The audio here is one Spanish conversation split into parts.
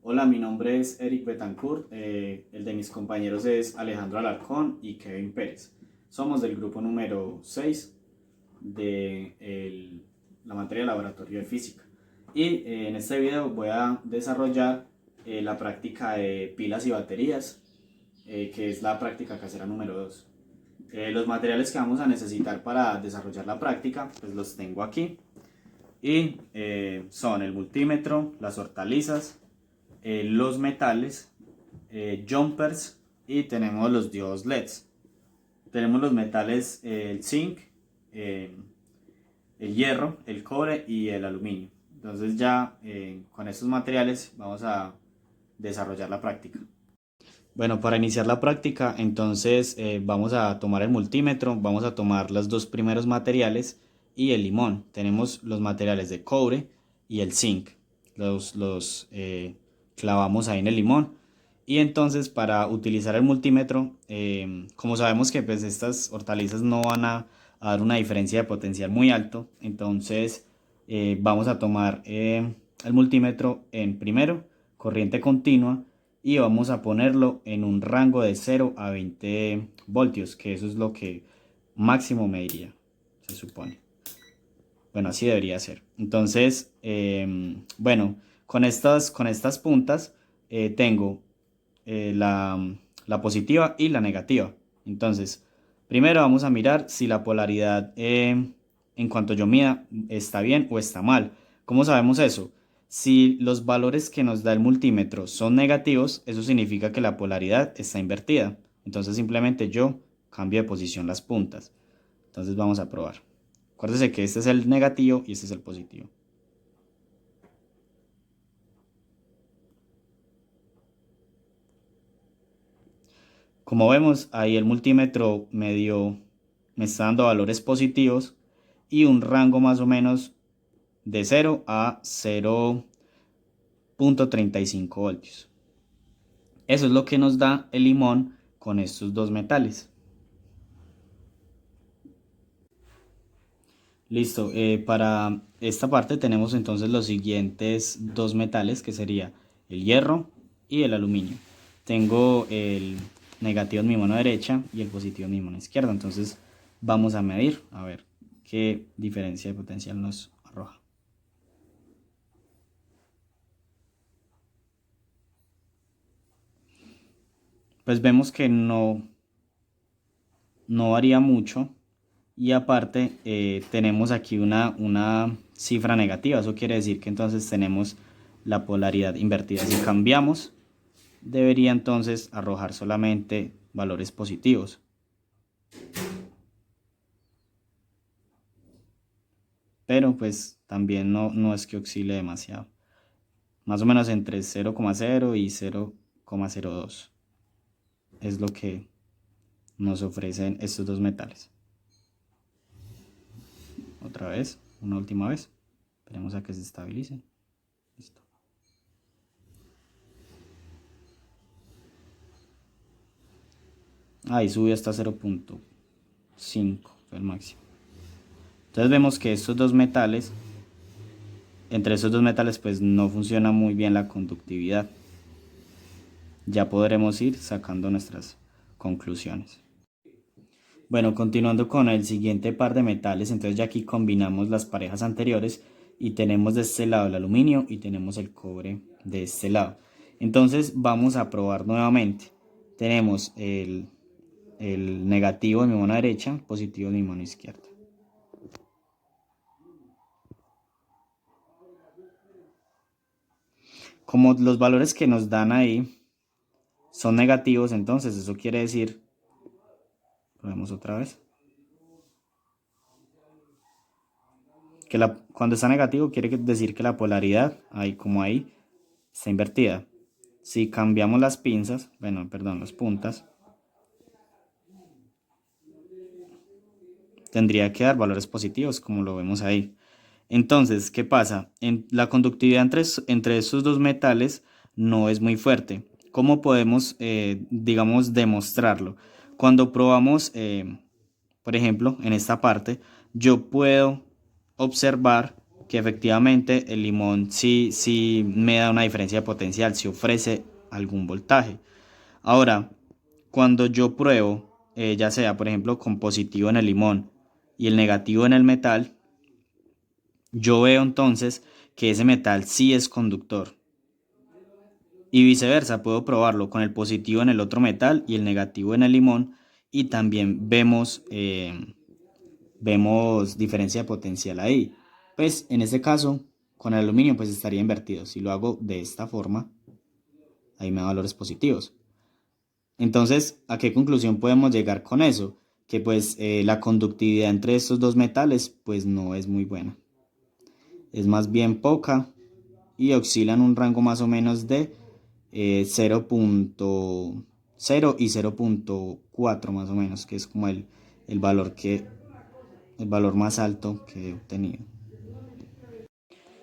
Hola, mi nombre es Eric Betancourt, el de mis compañeros es Alejandro Alarcón y Kevin Pérez. Somos del grupo número 6 de la materia de laboratorio de física. Y en este video voy a desarrollar la práctica de pilas y baterías, que es la práctica casera número 2. Los materiales que vamos a necesitar para desarrollar la práctica, pues los tengo aquí. Y son el multímetro, las hortalizas, los metales, jumpers y tenemos los diodos LEDs. Tenemos los metales, el zinc, eh, el hierro, el cobre y el aluminio. Entonces ya con estos materiales vamos a desarrollar la práctica. Bueno, para iniciar la práctica, entonces vamos a tomar el multímetro, vamos a tomar los dos primeros materiales y el limón. Tenemos los materiales de cobre y el zinc. Los clavamos ahí en el limón. Y entonces para utilizar el multímetro, como sabemos que pues estas hortalizas no van a dar una diferencia de potencial muy alto, entonces vamos a tomar el multímetro en primero, corriente continua, y vamos a ponerlo en un rango de 0 a 20 voltios, que eso es lo que máximo mediría, se supone. Bueno, así debería ser. Entonces, bueno, con estas puntas tengo la positiva y la negativa. Entonces, primero vamos a mirar si la polaridad en cuanto yo mida está bien o está mal. ¿Cómo sabemos eso? Si los valores que nos da el multímetro son negativos, eso significa que la polaridad está invertida. Entonces simplemente yo cambio de posición las puntas. Entonces vamos a probar. Acuérdense que este es el negativo y este es el positivo. Como vemos, ahí el multímetro me está dando valores positivos y un rango más o menos de 0 a 0.35 voltios. Eso es lo que nos da el limón con estos dos metales. Listo, para esta parte tenemos entonces los siguientes dos metales, que sería el hierro y el aluminio. Tengo el negativo en mi mano derecha y el positivo en mi mano izquierda, entonces vamos a medir a ver qué diferencia de potencial nos arroja. Pues vemos que no varía mucho. Y aparte tenemos aquí una cifra negativa. Eso quiere decir que entonces tenemos la polaridad invertida. Si cambiamos, debería entonces arrojar solamente valores positivos. Pero pues también no es que oscile demasiado. Más o menos entre 0,0 y 0,02 es lo que nos ofrecen estos dos metales. Otra vez, una última vez. Esperemos a que se estabilicen. Listo. Ahí subió hasta 0.5, fue el máximo. Entonces vemos que entre estos dos metales pues no funciona muy bien la conductividad. Ya podremos ir sacando nuestras conclusiones. Bueno, continuando con el siguiente par de metales, entonces ya aquí combinamos las parejas anteriores y tenemos de este lado el aluminio y tenemos el cobre de este lado. Entonces vamos a probar nuevamente. Tenemos el negativo en mi mano derecha, positivo en mi mano izquierda. Como los valores que nos dan ahí son negativos, entonces eso quiere decir, probemos otra vez, que cuando está negativo quiere decir que la polaridad, ahí como ahí, está invertida. Si cambiamos las pinzas, bueno, perdón, las puntas, tendría que dar valores positivos, como lo vemos ahí. Entonces, ¿qué pasa? La conductividad entre estos dos metales no es muy fuerte. ¿Cómo podemos, digamos, demostrarlo? Cuando probamos, por ejemplo, en esta parte, yo puedo observar que efectivamente el limón sí me da una diferencia de potencial, sí ofrece algún voltaje. Ahora, cuando yo pruebo, ya sea por ejemplo con positivo en el limón y el negativo en el metal, yo veo entonces que ese metal sí es conductor. Y viceversa, puedo probarlo con el positivo en el otro metal y el negativo en el limón, y también vemos diferencia de potencial ahí. Pues en este caso, con el aluminio pues estaría invertido. Si lo hago de esta forma, ahí me da valores positivos. Entonces, ¿a qué conclusión podemos llegar con eso? Que pues la conductividad entre estos dos metales pues no es muy buena. Es más bien poca y oscila en un rango más o menos de 0.0 y 0.4 más o menos, que es como el valor el valor más alto que he obtenido.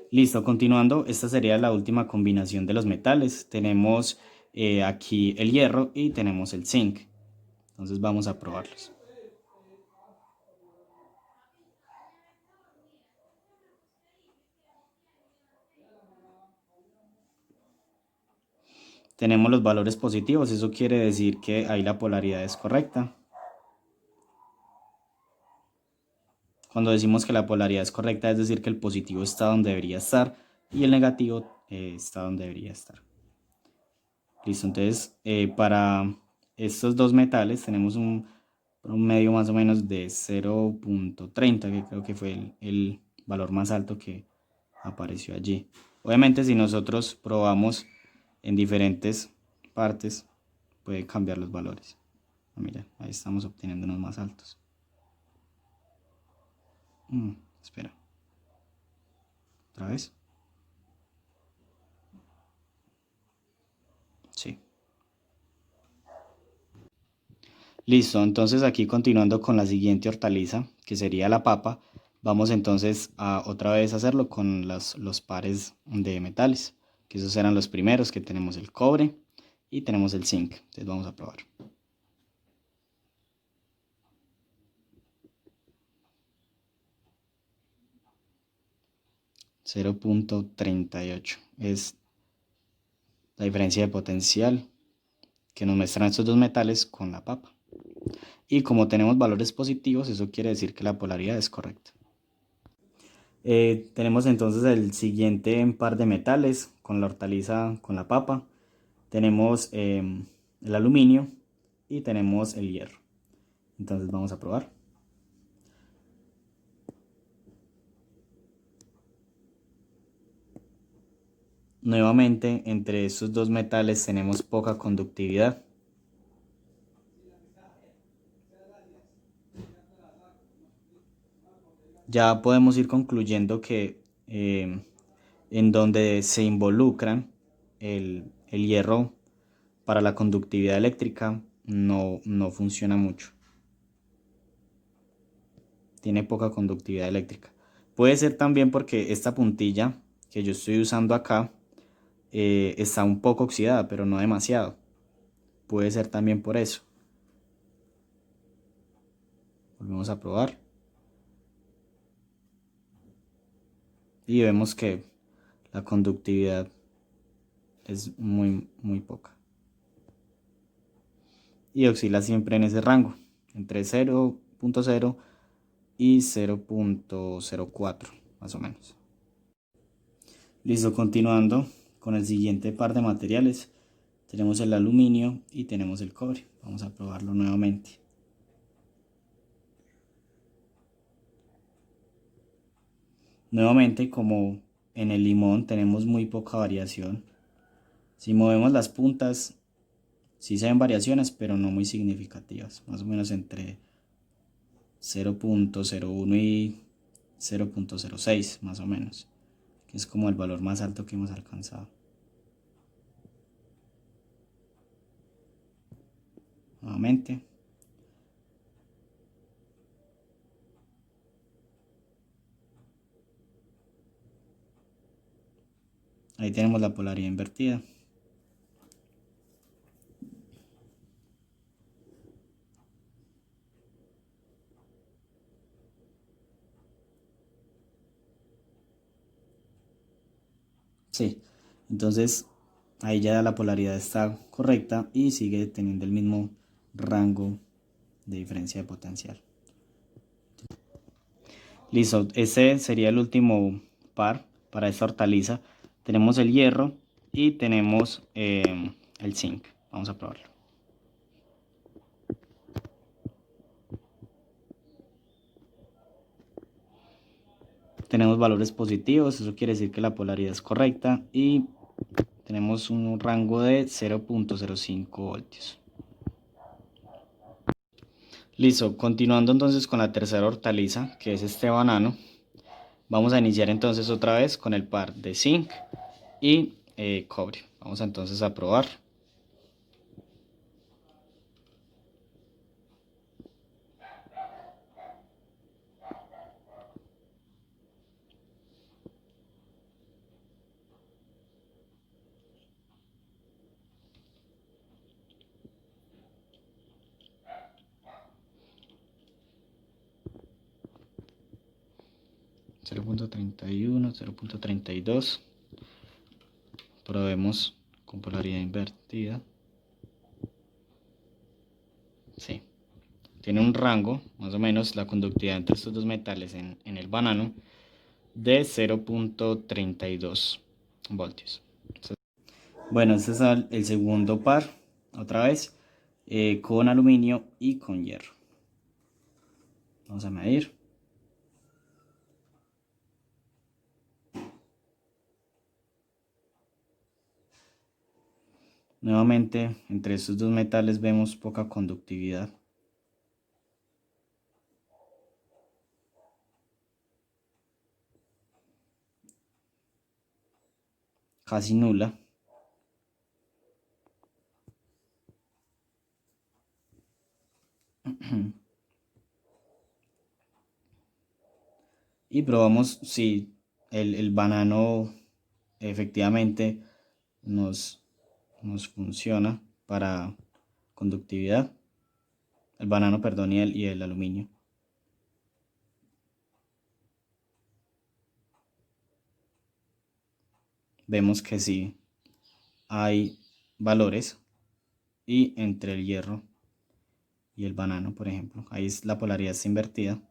Listo, continuando, esta sería la última combinación de los metales. Tenemos aquí el hierro y tenemos el zinc. Entonces vamos a probarlos. Tenemos los valores positivos, eso quiere decir que ahí la polaridad es correcta. Cuando decimos que la polaridad es correcta, es decir que el positivo está donde debería estar y el negativo está donde debería estar. Listo, entonces para estos dos metales tenemos un promedio más o menos de 0.30, que creo que fue el valor más alto que apareció allí. Obviamente si nosotros probamos en diferentes partes, puede cambiar los valores. Mira, ahí estamos obteniendo unos más altos. Espera. ¿Otra vez? Sí. Listo, entonces aquí continuando con la siguiente hortaliza, que sería la papa, vamos entonces a otra vez hacerlo con los pares de metales, que esos eran los primeros, que tenemos el cobre y tenemos el zinc. Entonces vamos a probar. .38 es la diferencia de potencial que nos muestran estos dos metales con la papa. Y como tenemos valores positivos, eso quiere decir que la polaridad es correcta. Tenemos entonces el siguiente par de metales con la hortaliza, con la papa. Tenemos el aluminio y tenemos el hierro. Entonces vamos a probar. Nuevamente, entre estos dos metales tenemos poca conductividad. Ya podemos ir concluyendo que en donde se involucran el hierro para la conductividad eléctrica no funciona mucho. Tiene poca conductividad eléctrica. Puede ser también porque esta puntilla que yo estoy usando acá está un poco oxidada, pero no demasiado. Puede ser también por eso. Volvemos a probar. Y vemos que la conductividad es muy poca. Y oscila siempre en ese rango, entre 0.0 y 0.04 más o menos. Listo, continuando con el siguiente par de materiales. Tenemos el aluminio y tenemos el cobre. Vamos a probarlo nuevamente. Nuevamente, como en el limón tenemos muy poca variación. Si movemos las puntas, sí se ven variaciones, pero no muy significativas. Más o menos entre 0.01 y 0.06 más o menos, que es como el valor más alto que hemos alcanzado. Nuevamente. Ahí tenemos la polaridad invertida. Sí, entonces ahí ya la polaridad está correcta y sigue teniendo el mismo rango de diferencia de potencial. Listo, ese sería el último par para esta hortaliza. Tenemos el hierro y tenemos el zinc. Vamos a probarlo. Tenemos valores positivos, eso quiere decir que la polaridad es correcta y tenemos un rango de 0.05 voltios. Listo, continuando entonces con la tercera hortaliza, que es este banano. Vamos a iniciar entonces otra vez con el par de zinc y cobre. Vamos entonces a probar. Cero punto 0.31, 0.32. Probemos con polaridad invertida. Sí. Tiene un rango, más o menos, la conductividad entre estos dos metales en el banano de 0.32 voltios. Bueno, este es el segundo par, otra vez, con aluminio y con hierro. Vamos a medir. Nuevamente, entre estos dos metales vemos poca conductividad. Casi nula. Y probamos si el banano efectivamente nos funciona para conductividad. El banano, perdón, y el aluminio. Vemos que sí hay valores, y entre el hierro y el banano, por ejemplo, ahí la polaridad está invertida,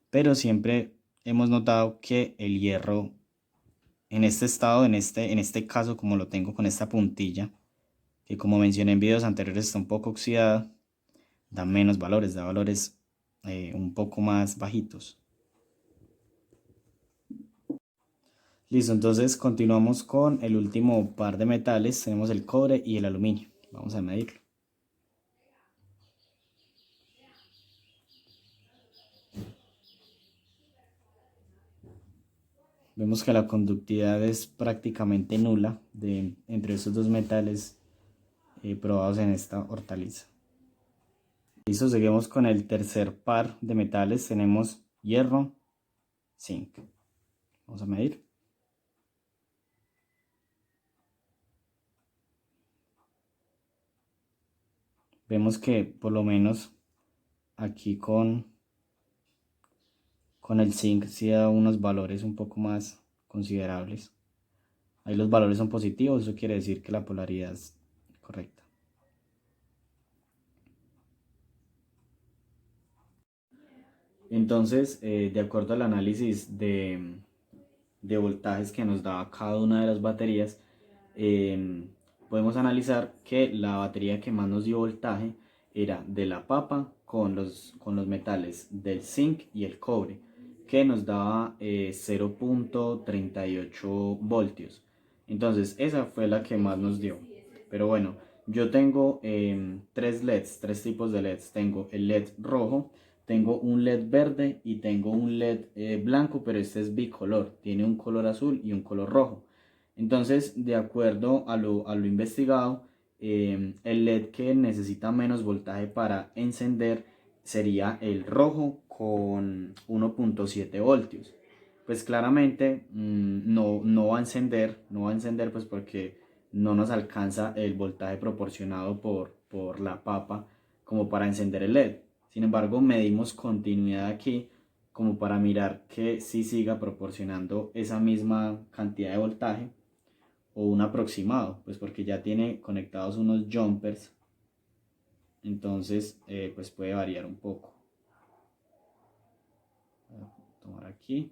pero siempre hemos notado que el hierro en este estado, en este caso, como lo tengo con esta puntilla, que como mencioné en videos anteriores está un poco oxidada, da menos valores, da valores un poco más bajitos. Listo, entonces continuamos con el último par de metales. Tenemos el cobre y el aluminio. Vamos a medirlo. Vemos que la conductividad es prácticamente nula entre estos dos metales probados en esta hortaliza. Listo, seguimos con el tercer par de metales. Tenemos hierro, zinc. Vamos a medir. Vemos que por lo menos aquí con el zinc sí da unos valores un poco más considerables. Ahí los valores son positivos, eso quiere decir que la polaridad es correcta. Entonces, de acuerdo al análisis de voltajes que nos daba cada una de las baterías, podemos analizar que la batería que más nos dio voltaje era de la papa con los metales del zinc y el cobre, que nos daba 0.38 voltios. Entonces esa fue la que más nos dio. Pero bueno, yo tengo tres tipos de LEDs. Tengo el LED rojo, tengo un LED verde y tengo un LED blanco, pero este es bicolor, tiene un color azul y un color rojo. Entonces, de acuerdo a lo investigado, el LED que necesita menos voltaje para encender sería el rojo con 1.7 voltios. Pues claramente no va a encender, pues porque no nos alcanza el voltaje proporcionado por la papa como para encender el LED. Sin embargo, medimos continuidad aquí como para mirar que sí siga proporcionando esa misma cantidad de voltaje. o un aproximado, pues porque ya tiene conectados unos jumpers, entonces pues puede variar un poco. Voy a tomar aquí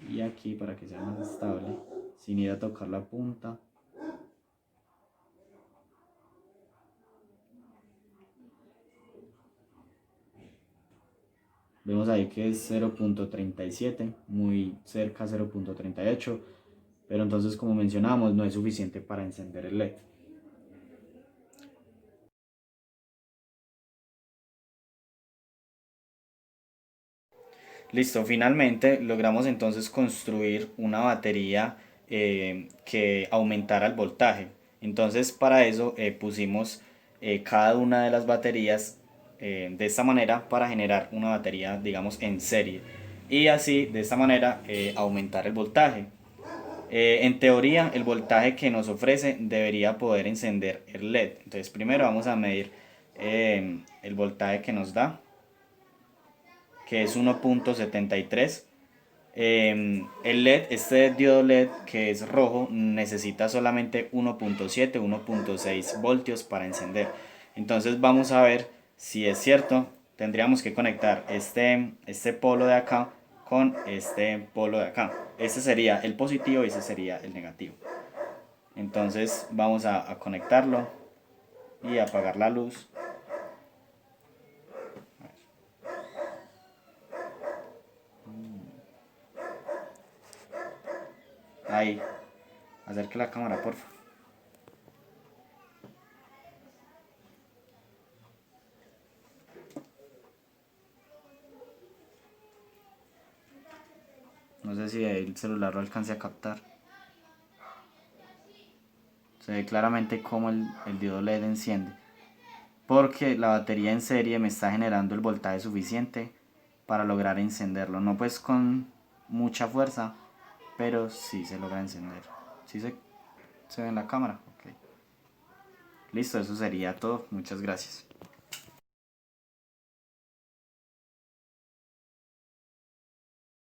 y aquí para que sea más estable, sin ir a tocar la punta. Vemos ahí que es 0.37, muy cerca a 0.38, pero entonces, como mencionábamos, no es suficiente para encender el LED. Listo, finalmente logramos entonces construir una batería que aumentara el voltaje. Entonces para eso pusimos cada una de las baterías de esta manera para generar una batería, digamos, en serie. Y así, de esta manera, aumentar el voltaje. En teoría, el voltaje que nos ofrece debería poder encender el LED. Entonces primero vamos a medir el voltaje que nos da, que es 1.73. El LED, este diodo LED que es rojo, necesita solamente 1.7, 1.6 voltios para encender. Entonces vamos a ver si es cierto. Tendríamos que conectar este polo de acá con este polo de acá. Este sería el positivo y ese sería el negativo. Entonces vamos a conectarlo y apagar la luz. Ahí, acerque la cámara, por favor. No sé si el celular lo alcance a captar. Se ve claramente cómo el diodo LED enciende. Porque la batería en serie me está generando el voltaje suficiente para lograr encenderlo. No pues con mucha fuerza, pero sí se logra encender. ¿Sí se ve en la cámara? Ok. Listo, eso sería todo. Muchas gracias.